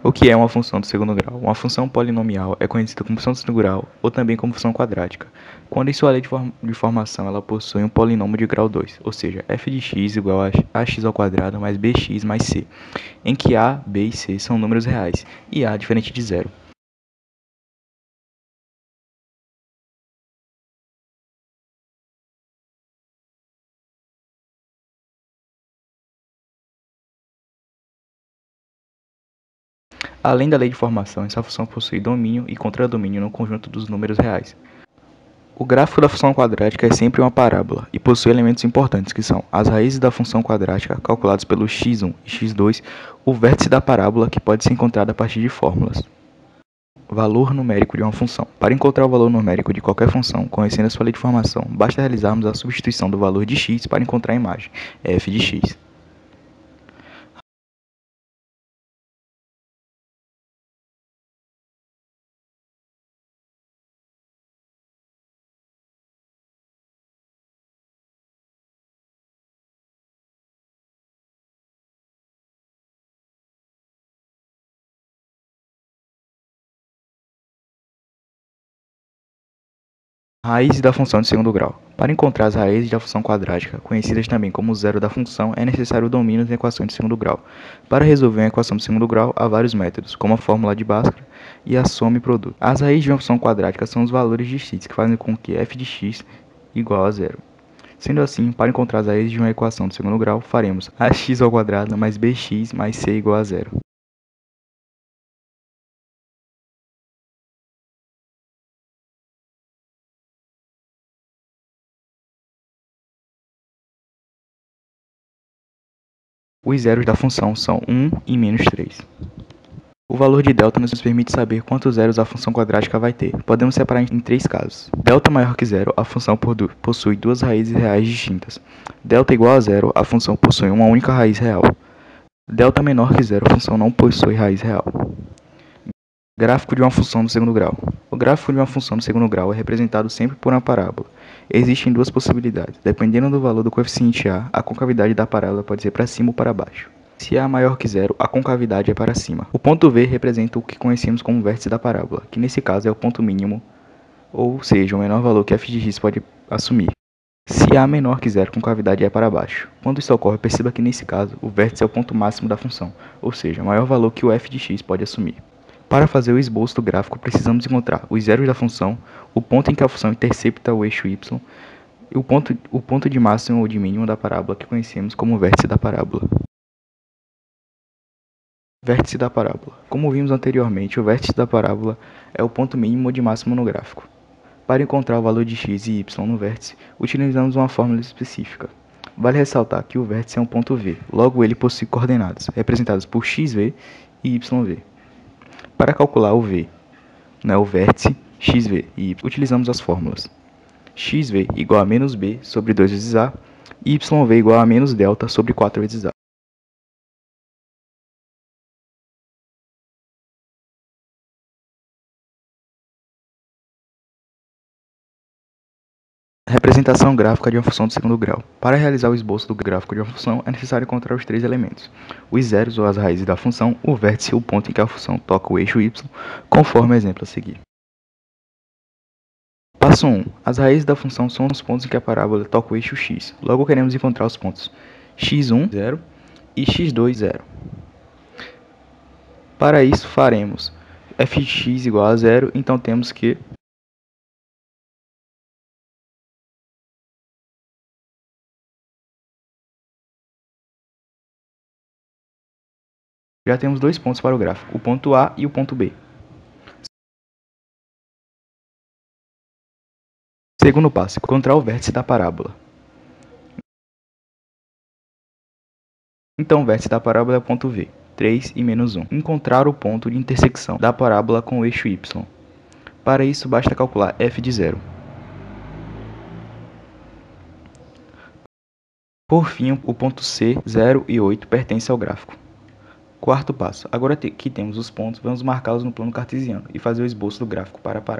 O que é uma função do segundo grau? Uma função polinomial é conhecida como função do segundo grau ou também como função quadrática, quando em sua lei de formação ela possui um polinômio de grau 2, ou seja, f de x igual a ax ao quadrado mais bx mais c, em que a, b e c são números reais e a diferente de zero. Além da lei de formação, essa função possui domínio e contradomínio no conjunto dos números reais. O gráfico da função quadrática é sempre uma parábola e possui elementos importantes que são as raízes da função quadrática calculadas pelo x1 e x2, o vértice da parábola que pode ser encontrado a partir de fórmulas. Valor numérico de uma função. Para encontrar o valor numérico de qualquer função, conhecendo a sua lei de formação, basta realizarmos a substituição do valor de x para encontrar a imagem, f de x. Raízes da função de segundo grau. Para encontrar as raízes da função quadrática, conhecidas também como zero da função, é necessário o domínio da equação de segundo grau. Para resolver uma equação de segundo grau, há vários métodos, como a fórmula de Bhaskara e a soma e produto. As raízes de uma função quadrática são os valores de x, que fazem com que f de x igual a zero. Sendo assim, para encontrar as raízes de uma equação de segundo grau, faremos ax ao quadrado mais bx mais c igual a zero. Os zeros da função são 1 e menos 3. O valor de delta nos permite saber quantos zeros a função quadrática vai ter. Podemos separar em três casos. Delta maior que zero, a função possui duas raízes reais distintas. Delta igual a zero, a função possui uma única raiz real. Delta menor que zero, a função não possui raiz real. Gráfico de uma função do segundo grau. O gráfico de uma função do segundo grau é representado sempre por uma parábola. Existem duas possibilidades. Dependendo do valor do coeficiente a concavidade da parábola pode ser para cima ou para baixo. Se a maior que zero, a concavidade é para cima. O ponto V representa o que conhecemos como vértice da parábola, que nesse caso é o ponto mínimo, ou seja, o menor valor que f de x pode assumir. Se a menor que zero, a concavidade é para baixo. Quando isso ocorre, perceba que nesse caso, o vértice é o ponto máximo da função, ou seja, o maior valor que o f de x pode assumir. Para fazer o esboço do gráfico, precisamos encontrar os zeros da função, o ponto em que a função intercepta o eixo y, e o ponto de máximo ou de mínimo da parábola que conhecemos como vértice da parábola. Vértice da parábola. Como vimos anteriormente, o vértice da parábola é o ponto mínimo ou de máximo no gráfico. Para encontrar o valor de x e y no vértice, utilizamos uma fórmula específica. Vale ressaltar que o vértice é um ponto V, logo ele possui coordenadas, representadas por xv e yv. Para calcular o V, o vértice, xv e y, utilizamos as fórmulas. xv igual a menos b sobre 2 vezes a, e yv igual a menos delta sobre 4 vezes a. Representação gráfica de uma função de segundo grau. Para realizar o esboço do gráfico de uma função, é necessário encontrar os três elementos: os zeros ou as raízes da função, o vértice e o ponto em que a função toca o eixo y, conforme o exemplo a seguir. Passo 1. As raízes da função são os pontos em que a parábola toca o eixo x. Logo queremos encontrar os pontos x1, 0 e x2, 0. Para isso faremos f de x igual a 0, então temos que já temos dois pontos para o gráfico, o ponto A e o ponto B. Segundo passo, encontrar o vértice da parábola. Então o vértice da parábola é o ponto V, 3 e menos 1. Encontrar o ponto de intersecção da parábola com o eixo y. Para isso basta calcular f de 0. Por fim, o ponto C, 0 e 8 pertencem ao gráfico. Quarto passo. Agora que temos os pontos, vamos marcá-los no plano cartesiano e fazer o esboço do gráfico para a parábola.